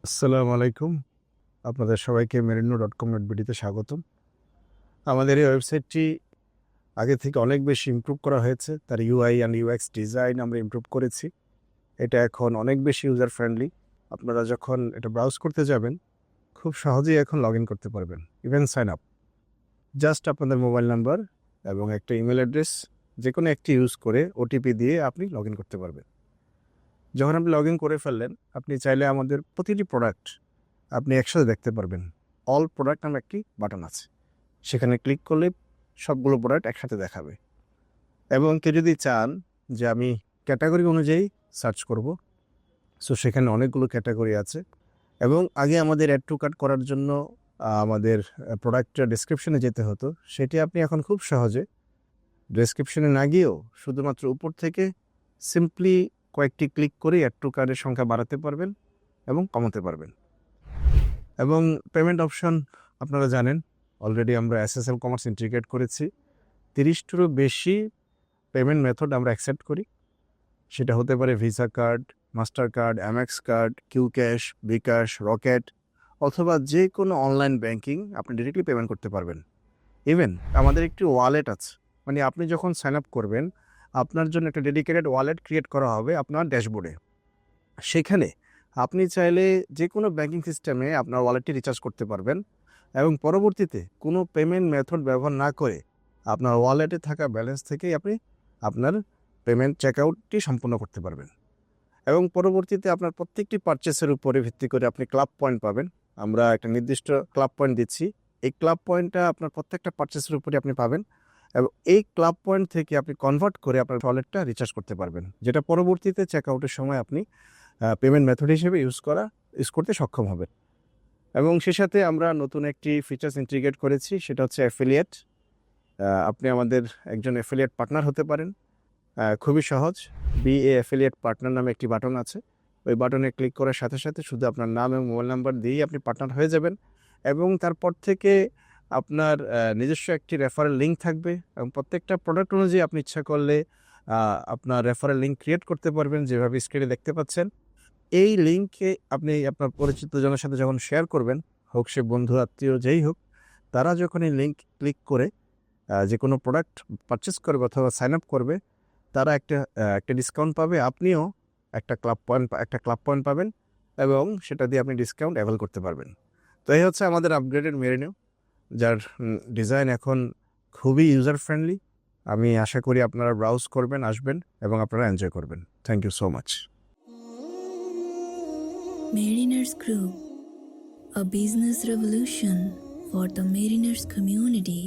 আসসালামু আলাইকুম। আপনাদের সবাইকে merino.com.bd-তে স্বাগতম। আমাদের এই ওয়েবসাইটটি আগে থেকে অনেক বেশি ইমপ্রুভ করা হয়েছে। তার UI অ্যান্ড UX ডিজাইন আমরা ইমপ্রুভ করেছি। এটা এখন অনেক বেশি ইউজার ফ্রেন্ডলি। আপনারা যখন এটা ব্রাউজ করতে যাবেন, খুব সহজেই এখন লগইন করতে পারবেন। Even sign up. জাস্ট আপনাদের মোবাইল নাম্বার এবং একটা ইমেইল অ্যাড্রেস যেকোনো একটি ইউজ করে ওটিপি দিয়ে আপনি লগইন করতে পারবেন। যখন আপনি লগইন করে ফেললেন, আপনি চাইলে আমাদের প্রতিটি প্রোডাক্ট আপনি একসাথে দেখতে পারবেন। অল প্রোডাক্ট নামে একটি বাটন আছে, সেখানে ক্লিক করলে সবগুলো প্রোডাক্ট একসাথে দেখাবে। এবং কেউ যদি চান যে আমি ক্যাটাগরি অনুযায়ী সার্চ করব, সো সেখানে অনেকগুলো ক্যাটাগরি আছে। এবং আগে আমাদের অ্যাড টু কার্ট করার জন্য আমাদের প্রোডাক্টের ডেসক্রিপশনে যেতে হতো, সেটি আপনি এখন খুব সহজে ডেসক্রিপশনে না গিয়েও শুধুমাত্র উপর থেকে সিম্পলি কয়েকটি ক্লিক করে অ্যাড টু কার্টের সংখ্যা বাড়াতে পারবেন এবং কমাতে পারবেন। এবং পেমেন্ট অপশন আপনারা জানেন, অলরেডি আমরা SSL কমার্স ইন্টিগ্রেট করেছি। 30টিরও বেশি পেমেন্ট মেথড আমরা অ্যাকসেপ্ট করি। সেটা হতে পারে Visa card, Master card, Amex card, Q cash, bKash, Rocket অথবা যে কোনো অনলাইন ব্যাংকিং আপনি ডিরেক্টলি পেমেন্ট করতে পারবেন। ইভেন আমাদের একটি ওয়ালেট আছে, মানে আপনি যখন সাইন আপ করবেন আপনার জন্য একটা ডেডিকেটেড ওয়ালেট ক্রিয়েট করা হবে আপনার ড্যাশবোর্ডে। সেখানে আপনি চাইলে যে কোনো ব্যাংকিং সিস্টেমে আপনার ওয়ালেটটি রিচার্জ করতে পারবেন এবং পরবর্তীতে কোনো পেমেন্ট মেথড ব্যবহার না করে আপনার ওয়ালেটে থাকা ব্যালেন্স থেকেই আপনি আপনার পেমেন্ট চেকআউটটি সম্পূর্ণ করতে পারবেন। এবং পরবর্তীতে আপনার প্রত্যেকটি পারচেসের উপরে ভিত্তি করে আপনি ক্লাব পয়েন্ট পাবেন। আমরা একটা নির্দিষ্ট ক্লাব পয়েন্ট দিচ্ছি। এই ক্লাব পয়েন্টটা আপনার প্রত্যেকটা পারচেসের উপরে আপনি পাবেন এবং এই ক্লাব পয়েন্ট থেকে আপনি কনভার্ট করে আপনার ওয়ালেটটা রিচার্জ করতে পারবেন, যেটা পরবর্তীতে চেকআউটের সময় আপনি পেমেন্ট মেথড হিসেবে ইউজ করতে সক্ষম হবেন। এবং সে সাথে আমরা নতুন একটি ফিচার্স ইন্টিগ্রেট করেছি, সেটা হচ্ছে অ্যাফিলিয়েট। আপনি আমাদের একজন অ্যাফিলিয়েট পার্টনার হতে পারেন। খুবই সহজ, BA অ্যাফিলিয়েট পার্টনার নামে একটি বাটন আছে। ওই বাটনে ক্লিক করার সাথে সাথে শুধু আপনার নাম এবং মোবাইল নাম্বার দিয়েই আপনি পার্টনার হয়ে যাবেন এবং তারপর থেকে আপনার নিজস্ব একটি রেফারেল লিঙ্ক থাকবে এবং প্রত্যেকটা প্রোডাক্ট অনুযায়ী আপনি ইচ্ছা করলে আপনার রেফারেল লিঙ্ক ক্রিয়েট করতে পারবেন, যেভাবে স্ক্রিনে দেখতে পাচ্ছেন। এই লিঙ্কে আপনি আপনার পরিচিত জনের সাথে যখন শেয়ার করবেন, হোক সে বন্ধু আত্মীয় যেই হোক, তারা যখন এই লিঙ্ক ক্লিক করে যে কোনো প্রোডাক্ট পারচেস করবে অথবা সাইন আপ করবে, তারা একটা ডিসকাউন্ট পাবে, আপনিও একটা ক্লাব পয়েন্ট পাবেন এবং সেটা দিয়ে আপনি ডিসকাউন্ট অ্যাভেল করতে পারবেন। তো এই হচ্ছে আমাদের আপগ্রেডেড মেরিনো, যার ডিজাইন এখন খুবই ইউজার ফ্রেন্ডলি। আমি আশা করি আপনারা ব্রাউজ করবেন, আসবেন এবং আপনারা এনজয় করবেন। Thank you so much. Mariners Group, a business revolution for the mariners community.